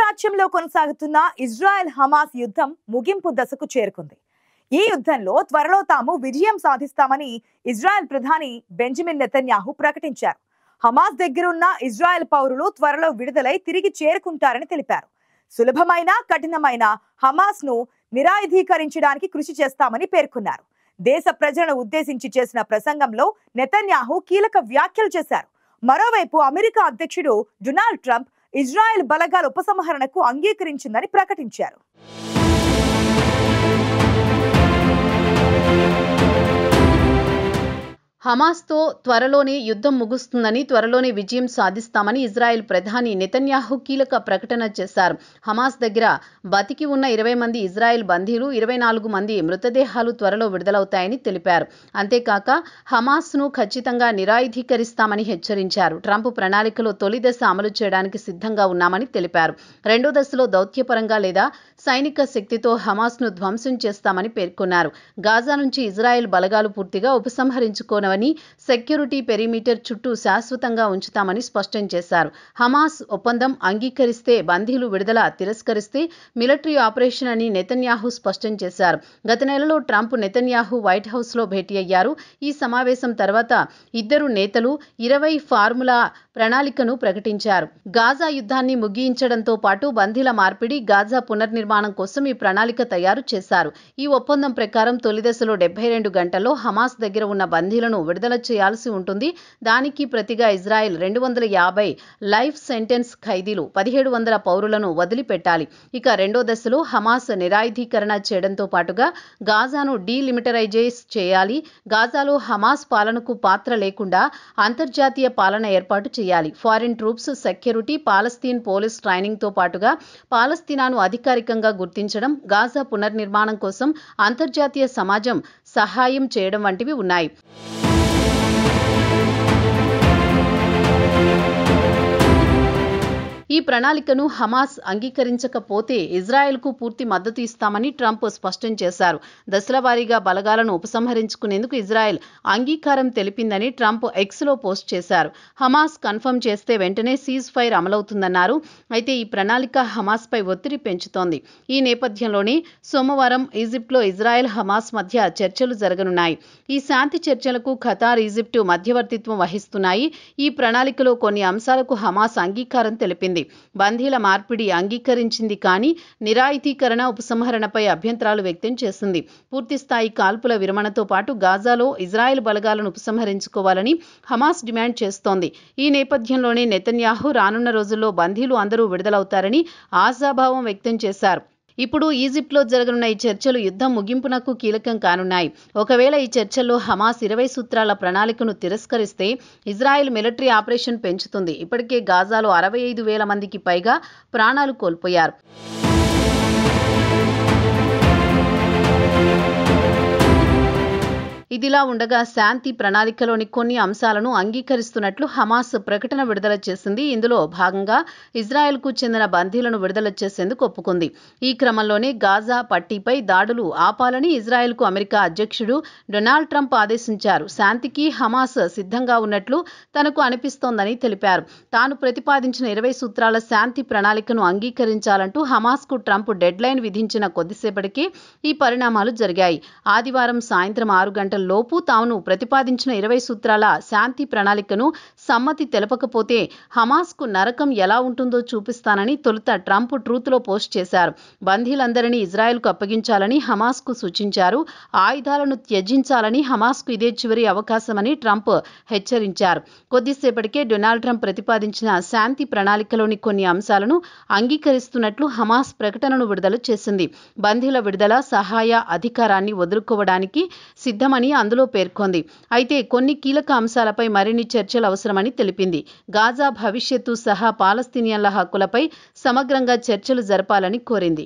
అగ్నిసాక్ష్యంలో కొనసాగుతున్న Israel Hamas యుద్ధం ముగింపు దశకు చేరుకుంది. ఈ యుద్ధంలో త్వరలో తాము విజయం సాధిస్తామని ఇజ్రాయెల్ ప్రధాని బెంజమిన్ నెతన్యాహు ప్రకటించారు. హమాస్ దగ్గరున్న ఇజ్రాయెల్ పౌరులు త్వరలో విడుదలై తిరిగి చేరుకుంటారని తెలిపారు. సులభమైన కఠినమైన హమాస్ ను నిరాయుధీకరించడానికి కృషి చేస్తామని పేర్కొన్నారు. దేశ ప్రజలను ఉద్దేశించి చేసిన ప్రసంగంలో నెతన్యాహు కీలక వ్యాఖ్యలు చేశారు. మరోవైపు అమెరికా అధ్యక్షుడు డొనాల్డ్ ట్రంప్ ఇజ్రాయెల్ బలగాల ఉపసంహరణకు అంగీకరించిందని ప్రకటించారు. హమాస్తో త్వరలోనే యుద్ధం ముగుస్తుందని, త్వరలోనే విజయం సాధిస్తామని ఇజ్రాయెల్ ప్రధాని నెతన్యాహు కీలక ప్రకటన చేశారు. హమాస్ దగ్గర బతికి ఉన్న 20 మంది ఇజ్రాయెల్ బందీలు, 24 మంది మృతదేహాలు త్వరలో విడుదలవుతాయని తెలిపారు. అంతేకాక హమాస్ను ఖచ్చితంగా నిరాయుధీకరిస్తామని హెచ్చరించారు. ట్రంప్ ప్రణాళికలో తొలి దశ అమలు చేయడానికి సిద్ధంగా ఉన్నామని తెలిపారు. రెండో దశలో దౌత్యపరంగా లేదా సైనిక శక్తితో హమాస్ను ధ్వంసం చేస్తామని పేర్కొన్నారు. గాజా నుంచి ఇజ్రాయెల్ బలగాలు పూర్తిగా ఉపసంహరించుకోనని, సెక్యూరిటీ పెరిమీటర్ చుట్టూ శాశ్వతంగా ఉంచుతామని స్పష్టం చేశారు. హమాస్ ఒప్పందం అంగీకరిస్తే బందీలు విడుదల, తిరస్కరిస్తే మిలిటరీ ఆపరేషన్ అని నెతన్యాహు స్పష్టం చేశారు. గత నెలలో ట్రంప్ నెతన్యాహు వైట్ హౌస్ లో భేటీ అయ్యారు. ఈ సమావేశం తర్వాత ఇద్దరు నేతలు 20 ఫార్ములా ప్రణాళికను ప్రకటించారు. గాజా యుద్ధాన్ని ముగించడంతో పాటు బందీల మార్పిడి, గాజా పునర్నిర్మాణం కోసం ఈ ప్రణాళిక తయారు చేశారు. ఈ ఒప్పందం ప్రకారం తొలి దశలో 72 గంటల్లో హమాస్ దగ్గర ఉన్న బందీలను విడుదల చేయాల్సి ఉంటుంది. దానికి ప్రతిగా ఇజ్రాయెల్ 250 లైఫ్ సెంటెన్స్ ఖైదీలు, 1700 పౌరులను వదిలిపెట్టాలి. ఇక రెండో దశలో హమాస్ నిరాయుధీకరణ చేయడంతో పాటుగా గాజాను డీలిమిటరైజేస్ చేయాలి. గాజాలో హమాస్ పాలనకు పాత్ర లేకుండా అంతర్జాతీయ పాలన ఏర్పాటు చేయాలి. Foreign troops, security, Palestine police training తో పాటుగా పాలస్తీనాను అధికారికంగా గుర్తించడం, గాజా పునర్నిర్మాణం కోసం అంతర్జాతీయ సమాజం సహాయం చేయడం వంటివి ఉన్నాయి. ఈ ప్రణాళికను హమాస్ అంగీకరించకపోతే ఇజ్రాయెల్కు పూర్తి మద్దతు ఇస్తామని ట్రంప్ స్పష్టం చేశారు. దశల వారీగా బలగాలను ఉపసంహరించుకునేందుకు ఇజ్రాయెల్ అంగీకారం తెలిపిందని ట్రంప్ ఎక్స్లో పోస్ట్ చేశారు. హమాస్ కన్ఫర్మ్ చేస్తే వెంటనే సీజ్ ఫైర్ అమలవుతుందన్నారు. అయితే ఈ ప్రణాళిక హమాస్పై ఒత్తిడి పెంచుతోంది. ఈ నేపథ్యంలోనే సోమవారం ఈజిప్ట్లో ఇజ్రాయెల్ హమాస్ మధ్య చర్చలు జరగనున్నాయి. ఈ శాంతి చర్చలకు ఖతార్, ఈజిప్టు మధ్యవర్తిత్వం వహిస్తున్నాయి. ఈ ప్రణాళికలో కొన్ని అంశాలకు హమాస్ అంగీకారం తెలిపింది. బందీల మార్పిడి అంగీకరించింది కానీ నిరాయుధీకరణ, ఉపసంహరణపై అభ్యంతరాలు వ్యక్తం చేసింది. పూర్తిస్థాయి కాల్పుల విరమణతో పాటు గాజాలో ఇజ్రాయెల్ బలగాలను ఉపసంహరించుకోవాలని హమాస్ డిమాండ్ చేస్తోంది. ఈ నేపథ్యంలోనే నెతన్యాహు రానున్న రోజుల్లో బందీలు అందరూ విడుదలవుతారని ఆశాభావం వ్యక్తం చేశారు. ఇప్పుడు ఈజిప్ట్లో జరగనున్న ఈ చర్చలు యుద్ధం ముగింపునకు కీలకం కానున్నాయి. ఒకవేళ ఈ చర్చల్లో హమాస్ 20 సూత్రాల ప్రణాళికను తిరస్కరిస్తే ఇజ్రాయెల్ మిలిటరీ ఆపరేషన్ పెంచుతుంది. ఇప్పటికే గాజాలో 65,000 మందికి పైగా ప్రాణాలు కోల్పోయారు. ఇదిలా ఉండగా శాంతి ప్రణాళికలోని కొన్ని అంశాలను అంగీకరిస్తున్నట్లు హమాస్ ప్రకటన విడుదల చేసింది. ఇందులో భాగంగా ఇజ్రాయెల్కు చెందిన బందీలను విడుదల చేసేందుకు ఒప్పుకుంది. ఈ క్రమంలోనే గాజా పట్టీపై దాడులు ఆపాలని ఇజ్రాయెల్కు అమెరికా అధ్యక్షుడు డొనాల్డ్ ట్రంప్ ఆదేశించారు. శాంతికి హమాస్ సిద్ధంగా ఉన్నట్లు తనకు అనిపిస్తోందని తెలిపారు. తాను ప్రతిపాదించిన 20 సూత్రాల శాంతి ప్రణాళికను అంగీకరించాలంటూ హమాస్కు ట్రంప్ డెడ్ లైన్ విధించిన కొద్దిసేపటికే ఈ పరిణామాలు జరిగాయి. ఆదివారం సాయంత్రం 6 గంటల లోపు తాను ప్రతిపాదించిన 20 సూత్రాల శాంతి ప్రణాళికను సమ్మతి తెలపకపోతే హమాస్కు నరకం ఎలా ఉంటుందో చూపిస్తానని తొలుత ట్రంప్ ట్రూత్లో పోస్ట్ చేశారు. బందీలందరినీ ఇజ్రాయెల్కు అప్పగించాలని హమాస్కు సూచించారు. ఆయుధాలను త్యజించాలని హమాస్కు ఇదే చివరి అవకాశమని ట్రంప్ హెచ్చరించారు. కొద్దిసేపటికే డొనాల్డ్ ట్రంప్ ప్రతిపాదించిన శాంతి ప్రణాళికలోని కొన్ని అంశాలను అంగీకరిస్తున్నట్లు హమాస్ ప్రకటనను విడుదల చేసింది. బందీల విడుదల, సహాయ అధికారాన్ని వదులుకోవడానికి సిద్ధమని అందులో పేర్కొంది. అయితే కొన్ని కీలక అంశాలపై మరిన్ని చర్చలు అవసరమని తెలిపింది. గాజా భవిష్యత్తు సహా పాలస్తీనియన్ల హక్కులపై సమగ్రంగా చర్చలు జరపాలని కోరింది.